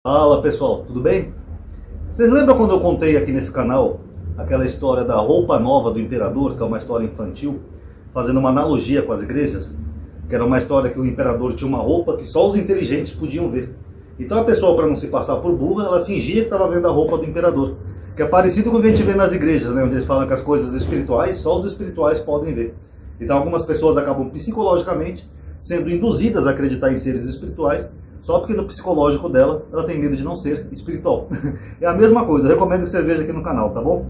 Fala pessoal, tudo bem? Vocês lembram quando eu contei aqui nesse canal aquela história da roupa nova do imperador, que é uma história infantil, fazendo uma analogia com as igrejas? Que era uma história que o imperador tinha uma roupa que só os inteligentes podiam ver. Então a pessoa, para não se passar por burra, ela fingia que estava vendo a roupa do imperador. Que é parecido com o que a gente vê nas igrejas, né? Onde eles falam que as coisas espirituais, só os espirituais podem ver. Então algumas pessoas acabam psicologicamente sendo induzidas a acreditar em seres espirituais, só porque no psicológico dela, ela tem medo de não ser espiritual. É a mesma coisa, eu recomendo que você veja aqui no canal, tá bom?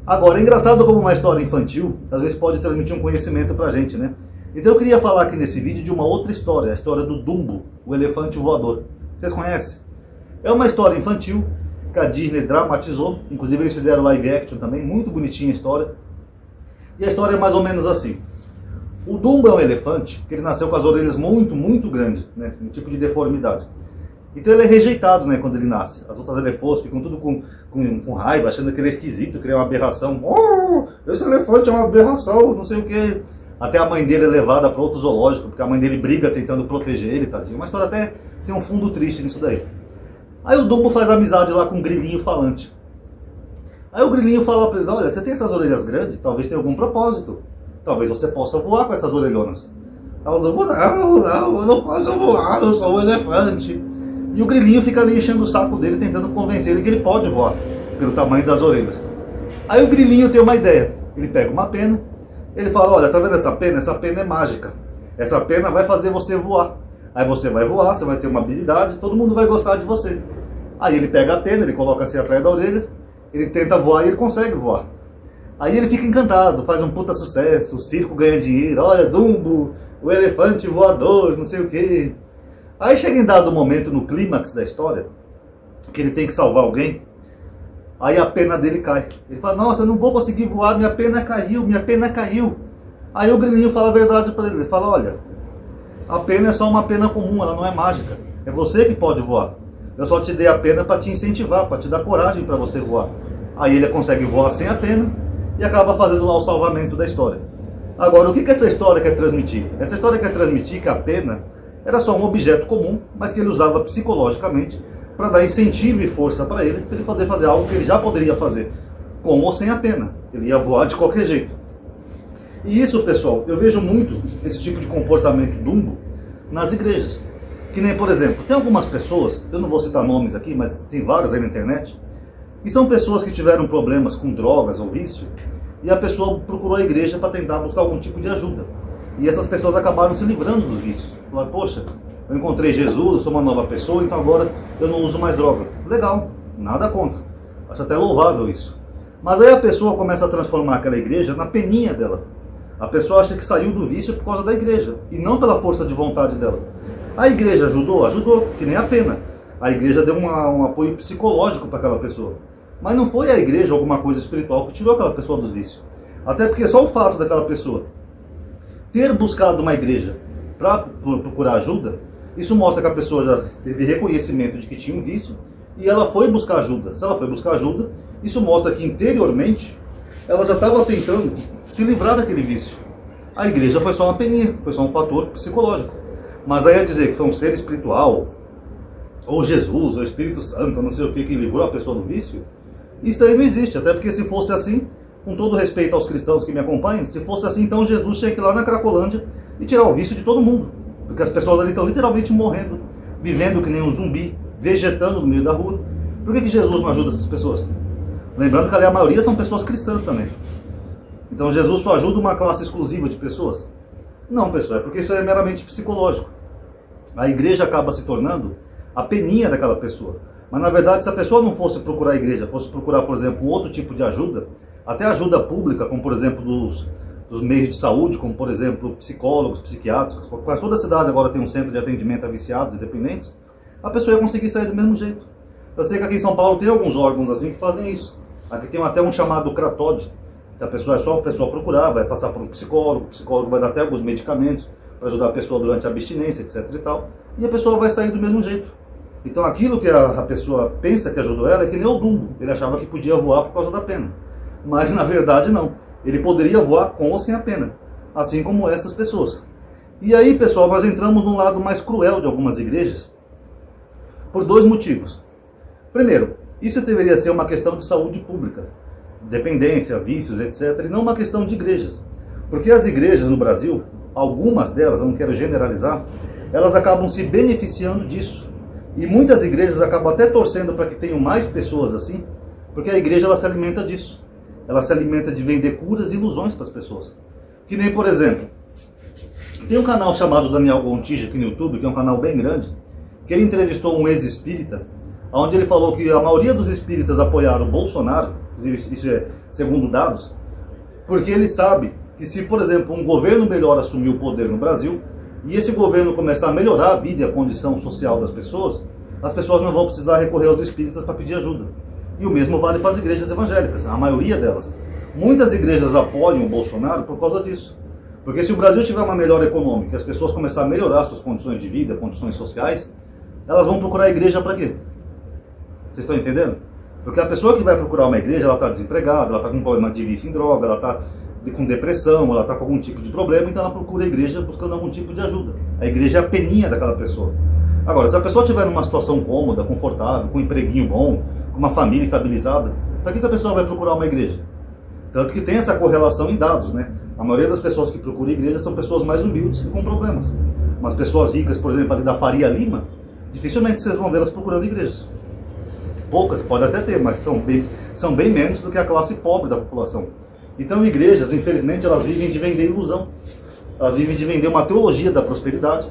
Agora, é engraçado como uma história infantil, às vezes pode transmitir um conhecimento pra gente, né? Então eu queria falar aqui nesse vídeo de uma outra história, a história do Dumbo, o elefante voador. Vocês conhecem? É uma história infantil que a Disney dramatizou, inclusive eles fizeram live action também, muito bonitinha a história. E a história é mais ou menos assim. O Dumbo é um elefante que ele nasceu com as orelhas muito grandes, né? Um tipo de deformidade. Então ele é rejeitado, né, quando ele nasce. As outras elefões ficam tudo com raiva, achando que ele é esquisito, que ele é uma aberração. Oh, esse elefante é uma aberração, não sei o que. Até a mãe dele é levada para outro zoológico, porque a mãe dele briga tentando proteger ele, tadinho. Uma história até tem um fundo triste nisso daí. Aí o Dumbo faz amizade lá com um grilinho falante. Aí o grilinho fala para ele: olha, você tem essas orelhas grandes, talvez tenha algum propósito. Talvez você possa voar com essas orelhonas. Aí o Dumbo: não, eu não posso voar, eu sou um elefante. E o grilinho fica ali enchendo o saco dele, tentando convencer ele que ele pode voar, pelo tamanho das orelhas. Aí o grilinho tem uma ideia. Ele pega uma pena, ele fala: olha, tá vendo essa pena? Essa pena é mágica. Essa pena vai fazer você voar. Aí você vai voar, você vai ter uma habilidade, todo mundo vai gostar de você. Aí ele pega a pena, ele coloca assim atrás da orelha, ele tenta voar e ele consegue voar. Aí ele fica encantado, faz um puta sucesso, o circo ganha dinheiro, olha, Dumbo, o elefante voador, não sei o quê. Aí chega em dado momento, no clímax da história, que ele tem que salvar alguém, aí a pena dele cai. Ele fala: nossa, eu não vou conseguir voar, minha pena caiu, minha pena caiu. Aí o grilinho fala a verdade para ele, ele fala: olha, a pena é só uma pena comum, ela não é mágica, é você que pode voar. Eu só te dei a pena para te incentivar, para te dar coragem para você voar. Aí ele consegue voar sem a pena e acaba fazendo lá o salvamento da história. Agora, o que essa história quer transmitir? Essa história quer transmitir que a pena era só um objeto comum, mas que ele usava psicologicamente para dar incentivo e força para ele poder fazer algo que ele já poderia fazer, com ou sem a pena. Ele ia voar de qualquer jeito. E isso, pessoal, eu vejo muito esse tipo de comportamento Dumbo nas igrejas. Que nem, por exemplo, tem algumas pessoas, eu não vou citar nomes aqui, mas tem várias aí na internet, e são pessoas que tiveram problemas com drogas ou vício, e a pessoa procurou a igreja para tentar buscar algum tipo de ajuda. E essas pessoas acabaram se livrando dos vícios. Falaram: poxa, eu encontrei Jesus, eu sou uma nova pessoa, então agora eu não uso mais droga. Legal, nada contra. Acho até louvável isso. Mas aí a pessoa começa a transformar aquela igreja na peninha dela. A pessoa acha que saiu do vício por causa da igreja, e não pela força de vontade dela. A igreja ajudou? Ajudou, que nem a pena. A igreja deu um apoio psicológico para aquela pessoa. Mas não foi a igreja ou alguma coisa espiritual que tirou aquela pessoa dos vícios. Até porque só o fato daquela pessoa ter buscado uma igreja para procurar ajuda, isso mostra que a pessoa já teve reconhecimento de que tinha um vício e ela foi buscar ajuda. Se ela foi buscar ajuda, isso mostra que interiormente ela já estava tentando se livrar daquele vício. A igreja foi só uma peninha, foi só um fator psicológico. Mas aí a dizer que foi um ser espiritual, ou Jesus, ou Espírito Santo, ou não sei o que livrou a pessoa do vício, isso aí não existe. Até porque se fosse assim, com todo respeito aos cristãos que me acompanham, se fosse assim, então Jesus tinha que ir lá na Cracolândia e tirar o vício de todo mundo. Porque as pessoas ali estão literalmente morrendo, vivendo que nem um zumbi, vegetando no meio da rua. Por que Jesus não ajuda essas pessoas? Lembrando que ali a maioria são pessoas cristãs também. Então Jesus só ajuda uma classe exclusiva de pessoas? Não, pessoal, é porque isso é meramente psicológico. A igreja acaba se tornando a peninha daquela pessoa. Mas na verdade, se a pessoa não fosse procurar a igreja, fosse procurar, por exemplo, outro tipo de ajuda, até ajuda pública, como por exemplo dos meios de saúde, como por exemplo psicólogos, psiquiatras, quase toda a cidade agora tem um centro de atendimento a viciados e dependentes, a pessoa ia conseguir sair do mesmo jeito. Eu sei que aqui em São Paulo tem alguns órgãos assim que fazem isso. Aqui tem até um chamado Cratóide, que a pessoa é só a pessoa procurar, vai passar por um psicólogo, o psicólogo vai dar até alguns medicamentos para ajudar a pessoa durante a abstinência, etc e tal, e a pessoa vai sair do mesmo jeito. Então aquilo que a pessoa pensa que ajudou ela é que nem o Dumbo, ele achava que podia voar por causa da pena. Mas na verdade não, ele poderia voar com ou sem a pena, assim como essas pessoas. E aí, pessoal, nós entramos num lado mais cruel de algumas igrejas, por dois motivos. Primeiro, isso deveria ser uma questão de saúde pública, dependência, vícios, etc., e não uma questão de igrejas. Porque as igrejas no Brasil, algumas delas, eu não quero generalizar, elas acabam se beneficiando disso. E muitas igrejas acabam até torcendo para que tenham mais pessoas assim, porque a igreja ela se alimenta disso. Ela se alimenta de vender curas e ilusões para as pessoas. Que nem, por exemplo, tem um canal chamado Daniel Gontijo aqui no YouTube, que é um canal bem grande, que ele entrevistou um ex-espírita, onde ele falou que a maioria dos espíritas apoiaram o Bolsonaro, inclusive isso é segundo dados, porque ele sabe que se, por exemplo, um governo melhor assumir o poder no Brasil, e esse governo começar a melhorar a vida e a condição social das pessoas, as pessoas não vão precisar recorrer aos espíritas para pedir ajuda. E o mesmo vale para as igrejas evangélicas, a maioria delas. Muitas igrejas apoiam o Bolsonaro por causa disso. Porque se o Brasil tiver uma melhora econômica, as pessoas começarem a melhorar suas condições de vida, condições sociais, elas vão procurar a igreja para quê? Vocês estão entendendo? Porque a pessoa que vai procurar uma igreja, ela está desempregada, ela está com problema de vício em droga, ela está com depressão, ela está com algum tipo de problema, então ela procura a igreja buscando algum tipo de ajuda. A igreja é a peninha daquela pessoa. Agora, se a pessoa estiver numa situação cômoda, confortável, com um empreguinho bom, com uma família estabilizada, para que a pessoa vai procurar uma igreja? Tanto que tem essa correlação em dados, né? A maioria das pessoas que procuram igreja são pessoas mais humildes e com problemas. Mas pessoas ricas, por exemplo, ali da Faria Lima, dificilmente vocês vão vê-las procurando igrejas. Poucas, pode até ter, mas são bem menos do que a classe pobre da população. Então igrejas, infelizmente, elas vivem de vender ilusão. Elas vivem de vender uma teologia da prosperidade.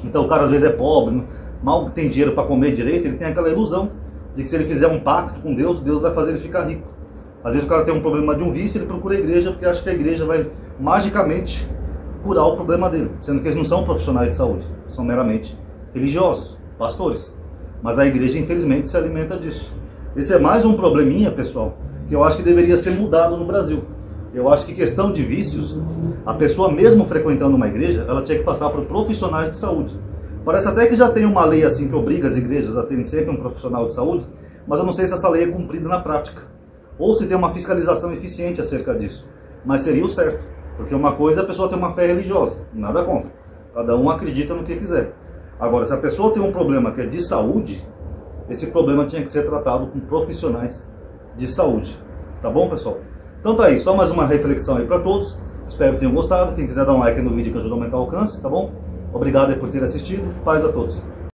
Então o cara às vezes é pobre, mal tem dinheiro para comer direito, ele tem aquela ilusão de que se ele fizer um pacto com Deus, Deus vai fazer ele ficar rico. Às vezes o cara tem um problema de um vício, ele procura a igreja porque acha que a igreja vai magicamente curar o problema dele. Sendo que eles não são profissionais de saúde, são meramente religiosos, pastores. Mas a igreja infelizmente se alimenta disso. Esse é mais um probleminha, pessoal, que eu acho que deveria ser mudado no Brasil. Eu acho que questão de vícios, a pessoa mesmo frequentando uma igreja, ela tinha que passar por profissionais de saúde. Parece até que já tem uma lei assim que obriga as igrejas a terem sempre um profissional de saúde, mas eu não sei se essa lei é cumprida na prática. Ou se tem uma fiscalização eficiente acerca disso. Mas seria o certo. Porque uma coisa é a pessoa ter uma fé religiosa, nada contra. Cada um acredita no que quiser. Agora, se a pessoa tem um problema que é de saúde, esse problema tinha que ser tratado com profissionais de saúde. Tá bom, pessoal? Então tá aí, só mais uma reflexão aí para todos. Espero que tenham gostado. Quem quiser dar um like no vídeo que ajuda a aumentar o alcance, tá bom? Obrigado aí por ter assistido. Paz a todos.